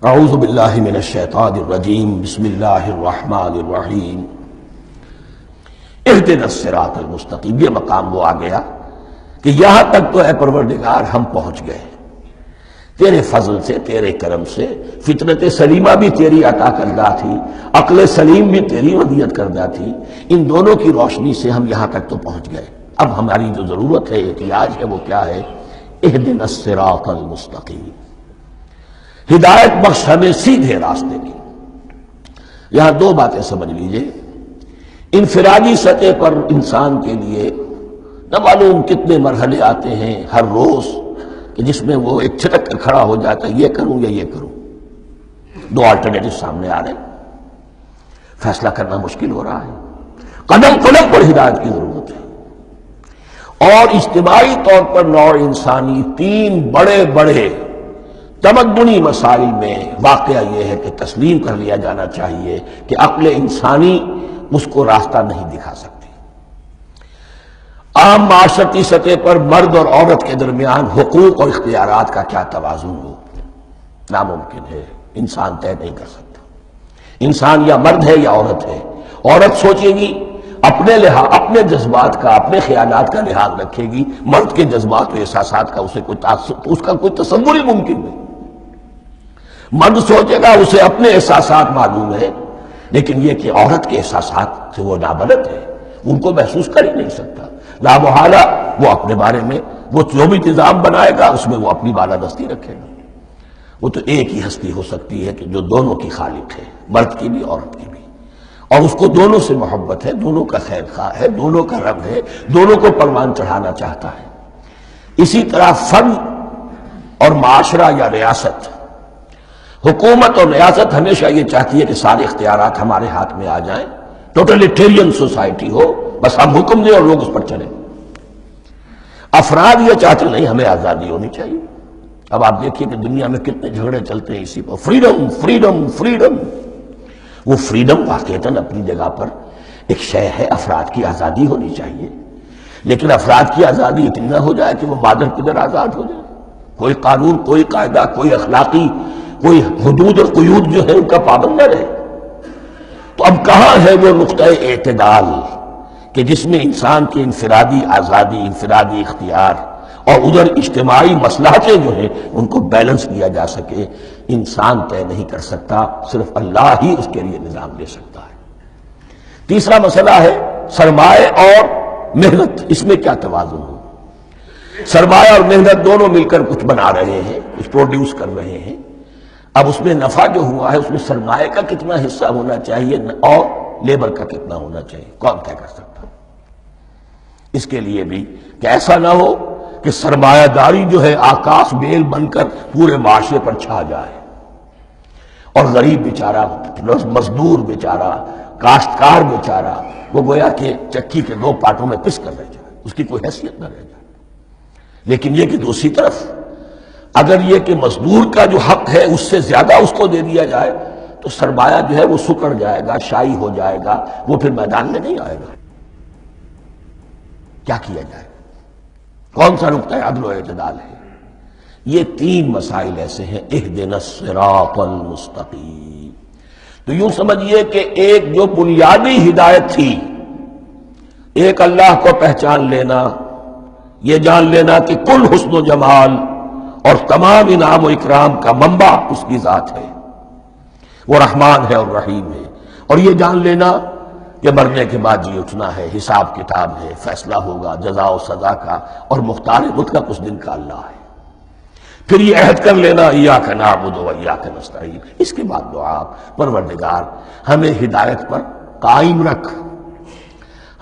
اعوذ باللہ من الشیطان الرجیم بسم اللہ الرحمن الرحیم اہدنا الصراط المستقیم۔ یہ مقام وہ آ گیا کہ یہاں تک تو اے پروردگار ہم پہنچ گئے، تیرے فضل سے، تیرے کرم سے۔ فطرت سلیمہ بھی تیری عطا کردہ تھی، عقل سلیم بھی تیری ودیعت کردہ تھی، ان دونوں کی روشنی سے ہم یہاں تک تو پہنچ گئے۔ اب ہماری جو ضرورت ہے، احتیاج ہے، وہ کیا ہے؟ اہدنا الصراط المستقیم، ہدایت بخش ہمیں سیدھے راستے کی۔ یہاں دو باتیں سمجھ لیجئے۔ انفرادی سطح پر انسان کے لیے نہ معلوم کتنے مرحلے آتے ہیں ہر روز کہ جس میں وہ ایک چھٹک کر کھڑا ہو جاتا ہے، یہ کروں یا یہ کروں۔ دو آلٹرنیٹو سامنے آ رہے ہیں، فیصلہ کرنا مشکل ہو رہا ہے۔ قدم قدم پر ہدایت کی ضرورت ہے، اور اجتماعی طور پر نوع انسانی تین بڑے بڑے تمدنی مسائل میں واقعہ یہ ہے کہ تسلیم کر لیا جانا چاہیے کہ عقل انسانی اس کو راستہ نہیں دکھا سکتی۔ عام معاشرتی سطح پر مرد اور عورت کے درمیان حقوق اور اختیارات کا کیا توازن ہو، ناممکن ہے، انسان طے نہیں کر سکتا۔ انسان یا مرد ہے یا عورت ہے۔ عورت سوچے گی اپنے لحاظ، اپنے جذبات کا، اپنے خیالات کا لحاظ رکھے گی، مرد کے جذبات و احساسات کا اس کا کوئی تصور ہی ممکن نہیں۔ مرد سوچے گا اسے اپنے احساسات معلوم ہے، لیکن یہ کہ عورت کے احساسات سے وہ نابلد ہے، ان کو محسوس کر ہی نہیں سکتا۔ لا محالہ وہ اپنے بارے میں وہ جو بھی نظام بنائے گا اس میں وہ اپنی بالادستی رکھے گا۔ وہ تو ایک ہی ہستی ہو سکتی ہے کہ جو دونوں کی خالق ہے، مرد کی بھی عورت کی بھی، اور اس کو دونوں سے محبت ہے، دونوں کا خیر خواہ ہے، دونوں کا رب ہے، دونوں کو پروان چڑھانا چاہتا ہے۔ اسی طرح فرد اور معاشرہ یا ریاست، حکومت اور ریاست ہمیشہ یہ چاہتی ہے کہ سارے اختیارات ہمارے ہاتھ میں آ جائیں، ٹوٹلیٹیرین سوسائٹی ہو، بس ہم حکم دیں اور لوگ اس پر چلیں۔ افراد یہ چاہتے نہیں، ہمیں آزادی ہونی چاہیے۔ اب آپ دیکھیے کہ دنیا میں کتنے جھگڑے چلتے ہیں اسی پر، فریڈم فریڈم فریڈم۔ وہ فریڈم واقعتاً اپنی جگہ پر ایک شے ہے، افراد کی آزادی ہونی چاہیے، لیکن افراد کی آزادی اتنی نہ ہو جائے کہ وہ مادر قدر آزاد ہو جائے۔ کوئی قانون، کوئی قاعدہ، کوئی اخلاقی کوئی حدود اور قیود جو ہے ان کا پابند نہ رہے۔ تو اب کہاں ہے وہ نقطہ اعتدال کہ جس میں انسان کی انفرادی آزادی، انفرادی اختیار اور ادھر اجتماعی مصلحتیں جو ہیں ان کو بیلنس کیا جا سکے؟ انسان طے نہیں کر سکتا، صرف اللہ ہی اس کے لیے نظام دے سکتا ہے۔ تیسرا مسئلہ ہے سرمایہ اور محنت، اس میں کیا توازن ہو؟ سرمایہ اور محنت دونوں مل کر کچھ بنا رہے ہیں، کچھ پروڈیوس کر رہے ہیں۔ اب اس میں نفع جو ہوا ہے اس میں سرمایہ کا کتنا حصہ ہونا چاہیے اور لیبر کا کتنا ہونا چاہیے، کون طے کر سکتا؟ اس کے لیے بھی کہ ایسا نہ ہو کہ سرمایہ داری جو ہے آکاش بیل بن کر پورے معاشرے پر چھا جائے، اور غریب بیچارہ، مزدور بیچارہ، کاشتکار بیچارہ وہ گویا کہ چکی کے دو پارٹوں میں پس کر رہ جائے، اس کی کوئی حیثیت نہ رہ جائے۔ لیکن یہ کہ دوسری طرف اگر یہ کہ مزدور کا جو حق ہے اس سے زیادہ اس کو دے دیا جائے تو سرمایہ جو ہے وہ سکڑ جائے گا، شائی ہو جائے گا، وہ پھر میدان میں نہیں آئے گا۔ کیا کیا جائے؟ کون سا نقطہ عدل و اعتدال ہے؟ یہ تین مسائل ایسے ہیں۔ اہدنا الصراط المستقیم، تو یوں سمجھیے کہ ایک جو بنیادی ہدایت تھی، ایک اللہ کو پہچان لینا، یہ جان لینا کہ کل حسن و جمال اور تمام انعام و اکرام کا منبع اس کی ذات ہے، وہ رحمان ہے اور رحیم ہے، اور یہ جان لینا کہ مرنے کے بعد جی اٹھنا ہے، حساب کتاب ہے، فیصلہ ہوگا جزا و سزا کا، اور مختار مطلق اس دن کا اللہ ہے۔ پھر یہ عہد کر لینا ایاک نعبد و ایاک نستعین۔ اس کے بعد دعا، پروردگار ہمیں ہدایت پر قائم رکھ،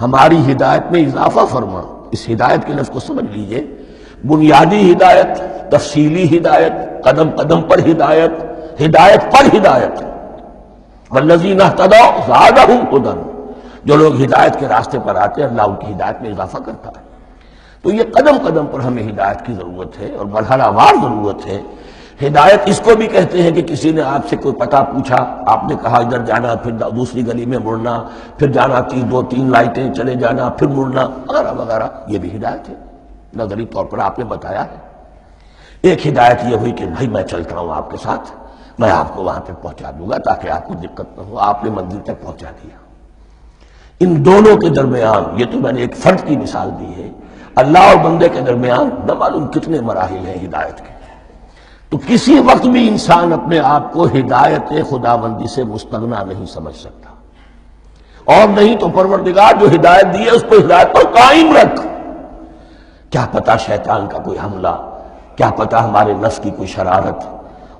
ہماری ہدایت میں اضافہ فرما۔ اس ہدایت کے لفظ کو سمجھ لیجئے، بنیادی ہدایت، تفصیلی ہدایت، قدم قدم پر ہدایت، ہدایت پر ہدایت۔ والذین اہتدوا زادہم ہدی، جو لوگ ہدایت کے راستے پر آتے ہیں اللہ ان کی ہدایت میں اضافہ کرتا ہے۔ تو یہ قدم قدم پر ہمیں ہدایت کی ضرورت ہے اور مرحلہ وار ضرورت ہے۔ ہدایت اس کو بھی کہتے ہیں کہ کسی نے آپ سے کوئی پتہ پوچھا، آپ نے کہا ادھر جانا، پھر دوسری گلی میں مڑنا، پھر جانا دو تین لائٹیں چلے جانا، پھر مڑنا، وغیرہ وغیرہ، یہ بھی ہدایت ہے۔ نظری طور پر آپ نے بتایا ہے۔ ایک ہدایت یہ ہوئی کہ بھائی میں چلتا ہوں آپ کے ساتھ، میں آپ کو وہاں تک پہنچا دوں گا تاکہ آپ کو دقت نہ ہو. آپ نے منزل تک پہنچا دیا. ان دونوں کے درمیان، یہ تو میں نے ایک فرد کی مثال دی ہے، اللہ اور بندے کے درمیان نہ معلوم کتنے مراحل ہیں ہدایت کے. تو کسی وقت بھی انسان اپنے آپ کو ہدایت خداوندی سے مستغنا نہیں سمجھ سکتا، اور نہیں تو پروردگار جو ہدایت دی ہے اس کو ہدایت پر قائم رکھ. کیا پتہ شیطان کا کوئی حملہ، کیا پتہ ہمارے نفس کی کوئی شرارت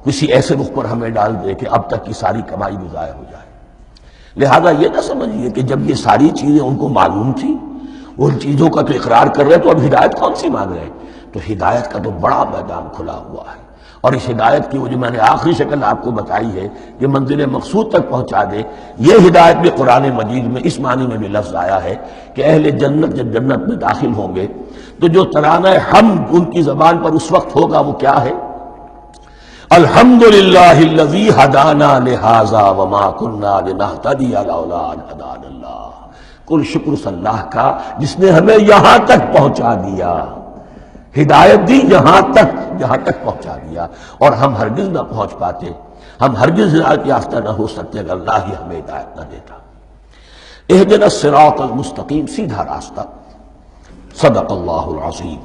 کسی ایسے رخ پر ہمیں ڈال دے کہ اب تک کی ساری کمائی بھی ضائع ہو جائے. لہذا یہ نہ سمجھیے کہ جب یہ ساری چیزیں ان کو معلوم تھی، ان چیزوں کا تو اقرار کر رہے تو اب ہدایت کون سی مانگ رہے ہیں. تو ہدایت کا تو بڑا میدان کھلا ہوا ہے، اور اس ہدایت کی وہ جو میں نے آخری شکل آپ کو بتائی ہے کہ منزل مقصود تک پہنچا دے، یہ ہدایت بھی قرآن مجید میں اس معنی میں بھی لفظ آیا ہے کہ اہل جنت جب جنت میں داخل ہوں گے تو جو ترانہ حمد ان کی زبان پر اس وقت ہوگا وہ کیا ہے؟ الحمدللہ الذی ہدانا لہذا وما کننا لنہتدی لولا ان ہدانا اللہ. کل شکر اس اللہ کا جس نے ہمیں یہاں تک پہنچا دیا، ہدایت دی یہاں تک پہنچا دیا، اور ہم ہرگز نہ پہنچ پاتے، ہم ہرگز ہدایت یافتہ نہ ہو سکتے اگر اللہ ہی ہمیں ہدایت نہ دیتا. اہدنا الصراط المستقیم، سیدھا راستہ. صدق اللہ العظیم.